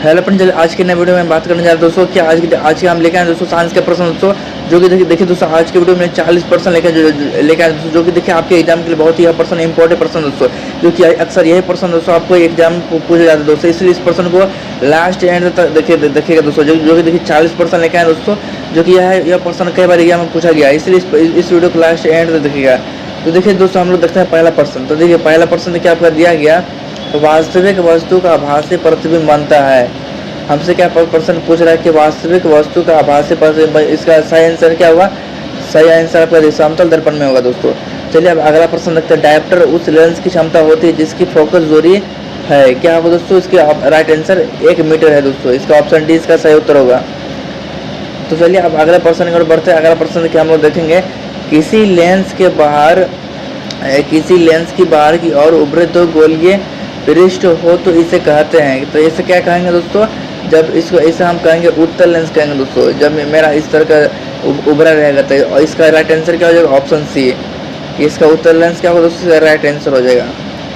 Hello friend, चलिए आज के नए वीडियो में बात करने जा रहे हैं दोस्तों कि आज के हम लेके आए दोस्तों साइंस के प्रश्न दोस्तों, जो कि देखिए दोस्तों आज के वीडियो में 40% लेके आए दोस्तों, जो कि देखिए आपके एग्जाम के लिए बहुत ही यह प्रश्न इंपॉर्टेंट प्रश्न दोस्तों, जो कि अक्सर यही प्रश्न दोस्तों आपको एग्जाम पूछे जाते हैं दोस्तों, इसलिए इस प्रश्न को लास्ट एंड तक देखिएगा दोस्तों, जो कि देखिए 40% लेके आए दोस्तों, जो कि यह प्रश्न कई बार एग्जाम में पूछा गया, इसलिए इस वीडियो को लास्ट एंड तक देखिएगा। तो देखिए दोस्तों हम लोग देखते हैं पहला प्रश्न। तो देखिए पहला प्रश्न देखिए आपका दिया गया, वास्तविक वस्तु का आभासी प्रतिबिंब बनता है। हमसे क्या प्रश्न पूछ रहा है कि वास्तविक वस्तु का आभासी प्रतिबिंब, इसका सही आंसर क्या होगा? सही आंसर आपका समतल दर्पण में होगा दोस्तों। चलिए अब अगला प्रश्न देखते हैं। डायप्टर उस लेंस की क्षमता होती है जिसकी फोकस दूरी है, क्या होगा दोस्तों? इसके राइट आंसर 1 मीटर है दोस्तों, इसका ऑप्शन डी इसका सही उत्तर होगा। तो चलिए अब अगला प्रश्न की ओर बढ़ते हैं। अगला प्रश्न देखिए हम लोग देखेंगे, किसी लेंस की बाहर की ओर उभरे दो गोलीय पृष्ठ हो तो इसे कहते हैं। तो इसे क्या कहेंगे दोस्तों? जब इसे हम कहेंगे उत्तल लेंस कहेंगे दोस्तों, जब मेरा इस तरह का उभरा रहेगा तो, और इसका राइट आंसर क्या हो जाएगा? ऑप्शन सी, इसका उत्तल लेंस क्या होगा दोस्तों? इसका राइट आंसर हो जाएगा।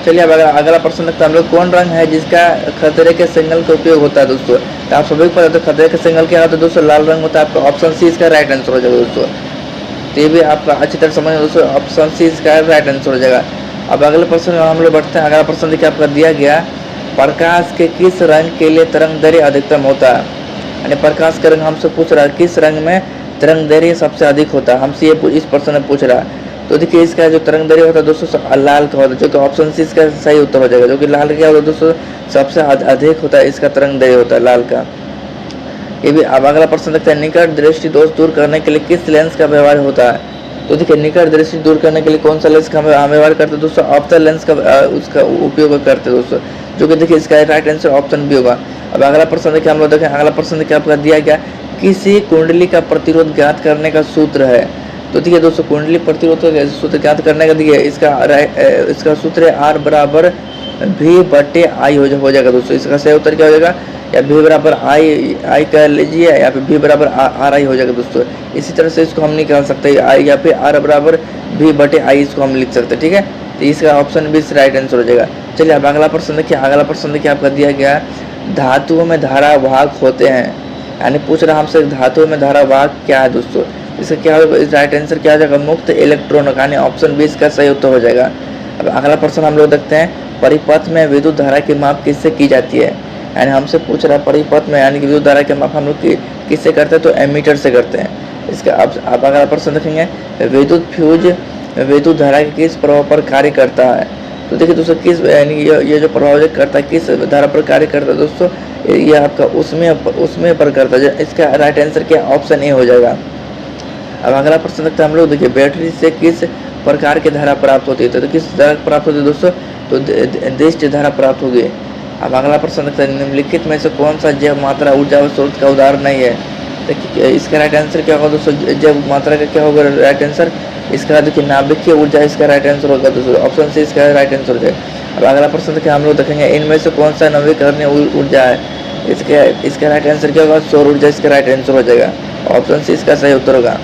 चलिए अब अगला प्रश्न देखते हैं हम लोग, कौन रंग है जिसका खतरे के सिग्नल का उपयोग होता है दोस्तों? तो आप सभी को पता है खतरे के सिग्नल क्या होता है दोस्तों? लाल रंग होता है। आपका ऑप्शन सी इसका राइट आंसर हो जाएगा दोस्तों। तो ये भी आपका अच्छी तरह समझ दोस्तों, ऑप्शन सी इसका राइट आंसर हो जाएगा। अब अगले प्रश्न में हम लोग बढ़ते हैं। अगला प्रश्न देखिए आपका दिया गया, प्रकाश के किस रंग के लिए तरंगदैर्घ्य अधिकतम होता है? यानी प्रकाश का रंग हमसे पूछ रहा है किस रंग में तरंगदैर्घ्य सबसे अधिक होता है, हमसे ये इस प्रश्न में पूछ रहा है। तो देखिए इसका जो तरंगदैर्घ्य होता है दोस्तों लाल का होता है, जो कि ऑप्शन सी इसका सही उत्तर हो जाएगा, जो कि लाल क्या होता है दोस्तों? सबसे अधिक होता है, इसका तरंगदैर्घ्य होता है लाल का। ये भी। अब अगला प्रश्न देखते हैं, निकट दृष्टि दोष दूर करने के लिए किस लेंस का व्यवहार होता है? तो देखिए निकट दृष्टि दूर करने के लिए कौन सा लेंस का हम व्यवहार करते हैं दोस्तों? ऑप्टल लेंस का उसका उपयोग करते हैं दोस्तों, जो कि देखिए इसका राइट आंसर ऑप्शन भी होगा। अब अगला प्रश्न देखिए हम लोग देखें। अगला प्रश्न देखिए आपका दिया गया, किसी कुंडली का प्रतिरोध ज्ञात करने का सूत्र है। तो देखिए दोस्तों कुंडली प्रतिरोध का सूत्र ज्ञात करने का देखिए इसका सूत्र है R बराबर V/I हो जाएगा दोस्तों, इसका सही उत्तर क्या हो जाएगा? या V बराबर I कह लीजिए, या फिर V बराबर RI हो जाएगा दोस्तों। इसी तरह से इसको हम निकाल सकते हैं, या फिर R बराबर V/I इसको हम लिख सकते हैं, ठीक है। तो इसका ऑप्शन भी राइट आंसर हो जाएगा। चलिए अब अगला प्रश्न देखिए। अगला प्रश्न देखिए आपका दिया गया, धातुओं में धारावाहक होते हैं, यानी पूछ रहा हमसे धातुओं में धारावाहक क्या है दोस्तों? इसका क्या होगा? राइट आंसर क्या हो जाएगा? मुक्त इलेक्ट्रॉन, यानी ऑप्शन बी इसका सही उत्तर हो जाएगा। अब अगला प्रश्न हम लोग देखते हैं, परिपथ में विद्युत धारा की माप किससे की जाती है? यानी हमसे पूछ रहा है परिपथ में यानी कि विद्युत धारा की माप हम लोग किससे करते हैं? तो एमीटर से करते हैं। इसका अब अगला प्रश्न देखेंगे, विद्युत फ्यूज विद्युत धारा के किस प्रभाव पर कार्य करता है? तो देखिए दोस्तों किस यानी ये जो प्रभाव करता है किस धारा पर कार्य करता है दोस्तों? ये आपका उसमें पर करता है। इसका राइट आंसर क्या? ऑप्शन ए हो जाएगा। अब अगला प्रश्न देखते हैं हम लोग, देखिए बैटरी से किस प्रकार की धारा प्राप्त होती है? तो किस धारा प्राप्त होती है दोस्तों? तो दृष्टि धारा प्राप्त होगी। अब अगला प्रश्न देखते हैं, निम्नलिखित में से कौन सा जैव मात्रा ऊर्जा स्रोत का उदाहरण नहीं है? देखिए इसका राइट आंसर क्या होगा दोस्तों? जैव मात्रा का क्या होगा राइट आंसर? इसका देखिए नाभिकीय ऊर्जा इसका राइट आंसर होगा दोस्तों, ऑप्शन सी इसका राइट आंसर हो जाएगा। अब अगला प्रश्न देखिए हम लोग देखेंगे, इनमें से कौन सा नवीकरणीय ऊर्जा है? इसका राइट आंसर क्या होगा? सौर ऊर्जा इसका राइट आंसर हो जाएगा, ऑप्शन सी इसका सही उत्तर होगा।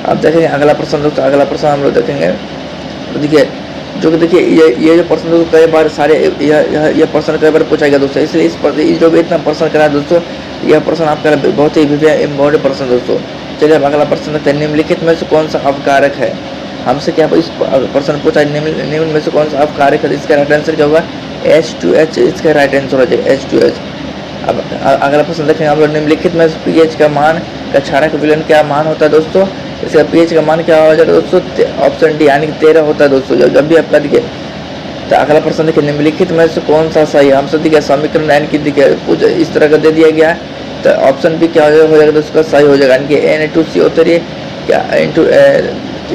अब देखेंगे अगला प्रश्न दोस्तों। अगला प्रश्न हम लोग देखेंगे, तो देखिए जो कि देखिए ये जो प्रश्न दोस्तों कई बार सारे यह प्रश्न कई बार पूछा गया दोस्तों, इसलिए इस पर जो भी इतना प्रश्न करा दोस्तों, यह प्रश्न आपका बहुत ही इम्पोर्टेंट प्रश्न दोस्तों। चलिए अब अगला प्रश्न देखते हैं, निम्नलिखित में से कौन सा अवकारक है? हमसे क्या इस प्रश्न पूछा, निम्न में से कौन सा अवकारक है? इसका राइट आंसर क्या होगा? H2H इसका राइट आंसर हो जाएगा, H2H। अब अगला प्रश्न देखेंगे हम लोग, निम्नलिखित में pH का मान का क्षारक विलयन क्या मान होता है दोस्तों? इसका pH का मान क्या हो जाएगा दोस्तों? ऑप्शन डी यानी कि 13 होता है दोस्तों, जब भी आपका देखिए। तो अगला प्रश्न देखिए, निम्नलिखित में से कौन सा सही है? हमसे देखिए समीकरण यानी कि देखिए कुछ इस तरह का दे दिया गया है, तो ऑप्शन बी क्या हो जाएगा दोस्तों? सही हो जाएगा, यानी कि Na2CO3 क्या इंटू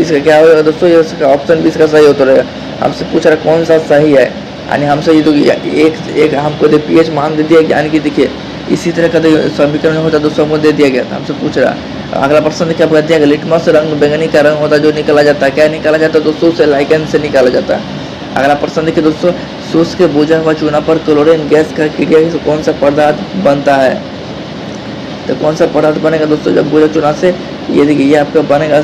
इसका क्या होगा दोस्तों? ये इसका ऑप्शन बी इसका सही होता रहेगा। हमसे पूछ रहा कौन सा सही है, यानी हमसे ये तो एक हमको pH मान दे दिया गया, यानी कि देखिए इसी तरह का समीकरण होता है दोस्तों, हमको दे दिया गया था, हमसे पूछ रहा। अगला प्रश्न देखिए आपको दिया गया, लिटमस रंग बैंगनी का रंग होता है जो निकाला जाता है, क्या निकाला जाता है दोस्तों? से लाइकेन से निकाला जाता है। अगला प्रश्न देखिए दोस्तों, शुष्क बुझा हुआ चूना पर क्लोरीन गैस का क्रिया से कौन सा पदार्थ बनता है? तो कौन सा पदार्थ बनेगा दोस्तों जब बुझा चूना से? ये देखिए ये आपका बनेगा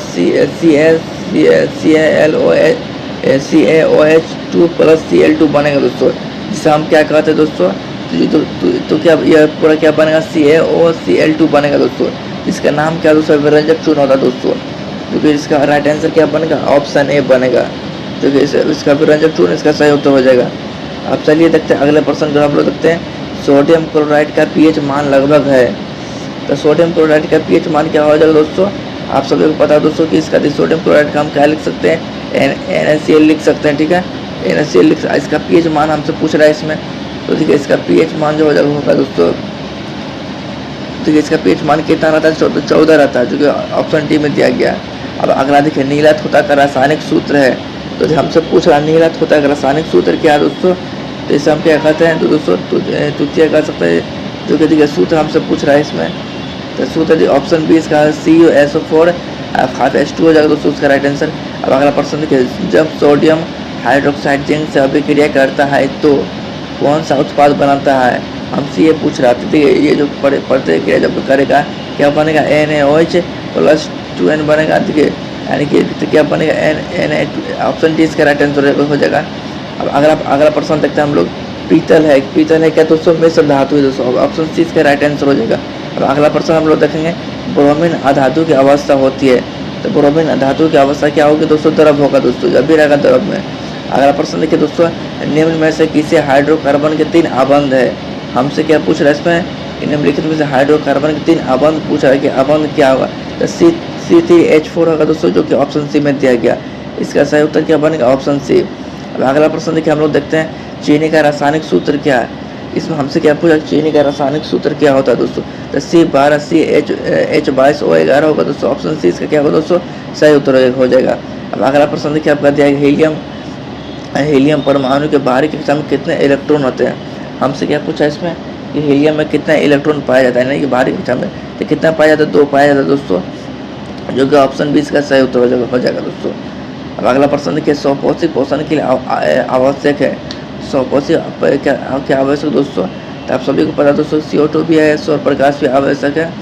CaOH2 + Cl2 बनेगा दोस्तों, जिसे हम क्या कहते हैं दोस्तों? तो क्या यह पूरा क्या बनेगा, CaOCl2 बनेगा दोस्तों। इसका नाम क्या दोस्तों, विरंजक चूर्ण होता है दोस्तों, जो कि इसका राइट आंसर क्या बनेगा, ऑप्शन ए बनेगा, जो कि इसका विरंजक चूर्ण इसका सही उत्तर हो जाएगा। अब चलिए देखते हैं अगले प्रश्न जो हम लोग देखते हैं, सोडियम क्लोराइड का pH मान लगभग है। तो सोडियम क्लोराइड का pH मान क्या हो जाएगा दोस्तों, आप सभी को पता है दोस्तों कि इसका सोडियम क्लोराइड का हम क्या लिख सकते हैं, NaCl लिख सकते हैं, ठीक है, NaCl इसका pH मान हमसे पूछ रहा है इसमें। तो देखिए इसका pH मान जो हो जाएगा होगा दोस्तों, देखिए इसका pH मान कितना रहता है, 14 रहता है, जो कि ऑप्शन डी में दिया गया है। अब अगला देखिए नीला थोथा का रासायनिक सूत्र है। तो जो हमसे पूछ रहा है नीला थोथा का रासायनिक सूत्र क्या है दोस्तों, तो इसे हम क्या कहते हैं, तो दोस्तों तुतिया कह सकते हैं, जो कि देखिए सूत्र हमसे पूछ रहा है इसमें। तो सूत्र ऑप्शन बी इसका CuSO4 5H2 हो जाएगा दोस्तों उसका राइट आंसर। अब अगला प्रश्न देखिए, जब सोडियम हाइड्रोक्साइड जिंक से अभिक्रिया करता है तो कौन सा उत्पाद बनाता है, हमसे ये पूछ रहा था। देखिए ये जो प्रतिक्रिया जब करेगा क्या बनेगा, NaOH + 2N बनेगा, देखिए यानी कि तो क्या बनेगा, Na, ऑप्शन डी इसका राइट आंसर हो जाएगा। अब अगला प्रश्न देखते हैं हम लोग, पीतल है क्या दोस्तों, मिश्र धातु है दोस्तों, ऑप्शन सी इसका राइट आंसर हो जाएगा। अब अगला प्रश्न हम लोग देखेंगे, ब्रोमीन अधातु की अवस्था होती है। तो ब्रोमीन अधातु की अवस्था क्या होगी दोस्तों, द्रव होगा दोस्तों, जब भी रहेगा द्रव में। अगला प्रश्न देखिए दोस्तों, निम्न में से किसी हाइड्रोकार्बन के 3 आबंध है, हमसे क्या पूछ रहा है इसमें, निम्नलिखित में से हाइड्रोकार्बन के 3 आबंध पूछ रहा है कि आबंध क्या होगा, तो C3H4 होगा दोस्तों, जो कि ऑप्शन सी में दिया गया। इसका सही उत्तर क्या बनेगा, ऑप्शन सी। अब अगला प्रश्न देखिए हम लोग देखते हैं, चीनी का रासायनिक सूत्र क्या है। इसमें हमसे क्या पूछा, चीनी का रासायनिक सूत्र क्या होता है दोस्तों, तो C12CH22O11 होगा दोस्तों, ऑप्शन सी इसका क्या होगा दोस्तों, सही उत्तर हो जाएगा। अब अगला प्रश्न देखिए आपका दिया है, हीलियम परमाणु के बाहरी कक्षा में कितने इलेक्ट्रॉन होते हैं, हमसे क्या पूछा इसमें कि हीलियम में कितना इलेक्ट्रॉन पाया जाता है, नहीं कि बाहरी कक्षा में तो कितना पाया जाता है, 2 पाया जाता है दोस्तों, जो कि ऑप्शन बी इसका सही उत्तर हो जाएगा दोस्तों। अब अगला प्रश्न देखिए, स्वपोषी पोषण के लिए आवश्यक है, स्वपोषी क्या आवश्यक दोस्तों, तो आप सभी को पता दोस्तों CO2 भी है, सौर प्रकाश भी आवश्यक है,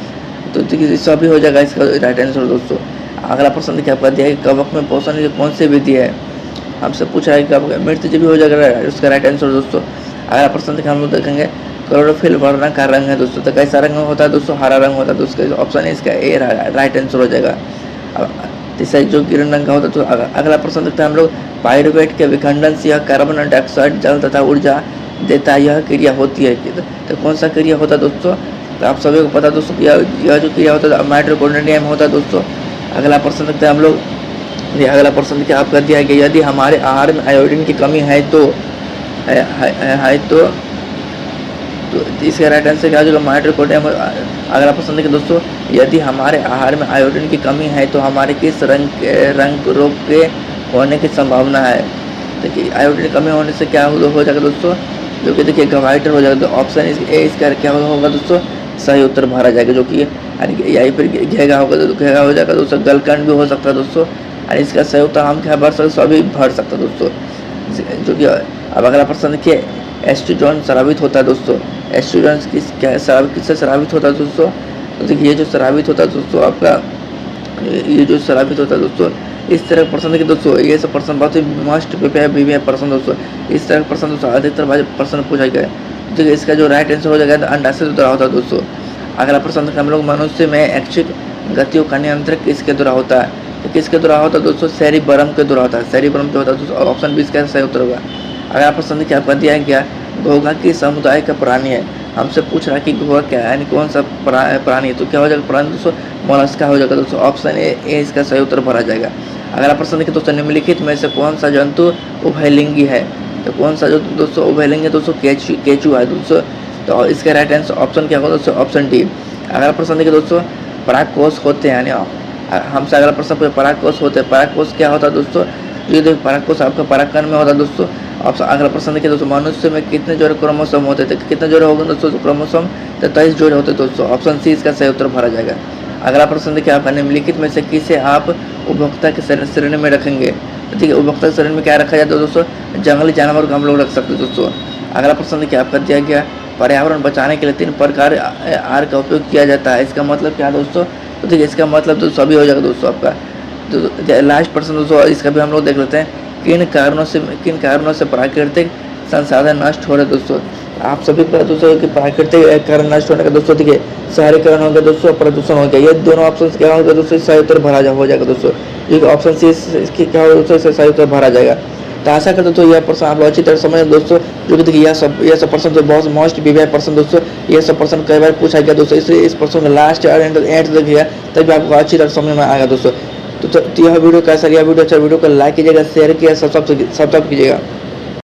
तो सभी हो जाएगा इसका राइट आंसर दोस्तों। अगला प्रश्न देखिए आपका दिया है, कवक में पोषण की कौन सी विधि है, हमसे पूछ रहा है कि मृत भी हो जाएगा उसका राइट आंसर दोस्तों। अगला प्रश्न देखिए हम लोग देखेंगे, क्लोरोफिल वर्ण का रंग है दोस्तों, तो कैसा रंग होता है दोस्तों, हरा रंग होता है, तो उसका ऑप्शन है इसका ए राइट आंसर हो जाएगा। अब तीसरा जो किरण रंग का होता है, तो अगला प्रश्न देखते हैं हम लोग, पायरुवेट के विखंडन से यह कार्बन डाइऑक्साइड जल तथा ऊर्जा देता यह क्रिया होती है, तो कौन सा क्रिया होता है दोस्तों, तो आप सभी को पता दोस्तों यह जो क्रिया होता है माइटोकॉन्ड्रियम होता है दोस्तों। अगला प्रश्न देखते हैं हम लोग, अगला प्रश्न देखिए आपका दिया है कि यदि हमारे आहार में आयोडीन की कमी है तो इसका राइट आंसर क्या हो जाएगा, माइटोकॉन्ड्रियम। अगला प्रश्न देखिए दोस्तों, यदि हमारे आहार में आयोडीन की कमी है तो हमारे किस रंग रोग के होने की संभावना है, देखिए आयोडीन की कमी होने से क्या हो जाएगा दोस्तों, जो कि देखिए गवाइटर हो जाएगा, तो ऑप्शन ए इसका क्या होगा दोस्तों, सही उत्तर भरा जाएगा, जो कि यानी कि यहीं पर घेगा होगा, तो घेगा हो जाएगा दोस्तों, गलकंड भी हो सकता है दोस्तों, और इसका सही उत्तर हम क्या भर सकते, सभी भर सकते हैं दोस्तों, जो कि। अब अगला प्रश्न देखिए, एस्ट्रोजन स्रावित होता है दोस्तों, एस्ट्रोजन किससे स्रावित होता है दोस्तों, तो देखिए ये जो स्रावित होता है दोस्तों आपका, ये जो स्रावित होता है दोस्तों, इस तरह प्रश्न देखिए दोस्तों, ये सब प्रश्न बहुत ही मस्ट प्रिपेयर प्रश्न दोस्तों, इस तरह प्रश्न दोस्तों अधिकतर प्रश्न पूछा गया है। देखिए इसका जो राइट आंसर हो जाएगा अंडा से द्वारा होता है दोस्तों। अगला प्रश्न हम लोग, मनुष्य में ऐच्छिक गतियों का नियंत्रण किसके द्वारा होता है, तो किसके द्वारा होता है दोस्तों, सेरिबरम के द्वारा होता है, सेरिबरम जो होता है दोस्तों, ऑप्शन बी इसका सही उत्तर होगा। अगला प्रश्न देखिए आपका दिया है क्या, घोंघा किस समुदाय का प्राणी है, हमसे पूछ रहा है कि घोंघा क्या है, यानी कौन सा प्राणी है, तो क्या हो जाएगा प्राणी दोस्तों, मोलस्का हो जाएगा दोस्तों, ऑप्शन ए इसका सही उत्तर भरा जाएगा। अगला प्रश्न देखिए दोस्तों, निम्नलिखित में से कौन सा जंतु उभयलिंगी है, तो कौन सा जो दोस्तों उभयलिंगी है दोस्तों, केचू है दोस्तों, तो इसका राइट आंसर ऑप्शन क्या होगा दोस्तों, ऑप्शन डी। अगला प्रश्न देखिए दोस्तों, परागकोश होते हैं, यानी हमसे अगला प्रश्न पूछे परागकोश होते हैं, परागकोश क्या होता है दोस्तों, ये देखिए परागकोश आपका परागकण में होता है दोस्तों। ऑप्शन अगला प्रश्न देखिए दोस्तों, मनुष्य में कितने जोड़े क्रोमोसोम होते थे, कितने जोड़े होंगे दोस्तों क्रोमोसोम, 23 जोड़े होते दोस्तों, ऑप्शन सी इसका सही उत्तर भरा जाएगा। अगला प्रश्न देखिए आपका, निम्नलिखित में से किसे आप उपभोक्ता के श्रेणी में रखेंगे, ठीक है, उपभोक्ता के श्रेणी में क्या रखा जाता है दोस्तों, जंगली जानवर को हम लोग रख सकते हैं दोस्तों। अगला प्रश्न देखिए आपका दिया गया, पर्यावरण बचाने के लिए 3 प्रकार आर का उपयोग किया जाता है, इसका मतलब क्या दोस्तों, तो देखिए इसका मतलब तो सभी हो जाएगा दोस्तों आपका। तो लास्ट प्रश्न दोस्तों, इसका भी हम लोग देख लेते हैं, किन कारणों से प्राकृतिक संसाधन नष्ट हो रहे दोस्तों। आप सभी को दोस्तों कि प्राकृतिक कारण नष्ट होने का दोस्तों देखिए शहरीकरण हो गया दोस्तों, प्रदूषण हो गया, ये दोनों ऑप्शन क्या होगा दोस्तों, सही उत्तर भरा हो जाएगा दोस्तों। ये ऑप्शन सी इसकी क्या होगा दोस्तों, इसका सही उत्तर भरा जाएगा। तो आशा करते तो यह प्रश्न आप लोग अच्छी तरह समझ दोस्तों, जो कि देखिए यह सब प्रश्न तो बहुत मोस्ट वीवीआई प्रश्न दोस्तों, ये सब प्रश्न कई बार पूछा गया दोस्तों, इसलिए इस प्रश्न का लास्ट और एंड देखिएगा तभी आपको अच्छी तरह समझ में आएगा दोस्तों। तो यह वीडियो कैसा लगा, वीडियो अच्छा वीडियो को लाइक कीजिएगा, शेयर कीजिएगा, सब्सक्राइब कीजिएगा।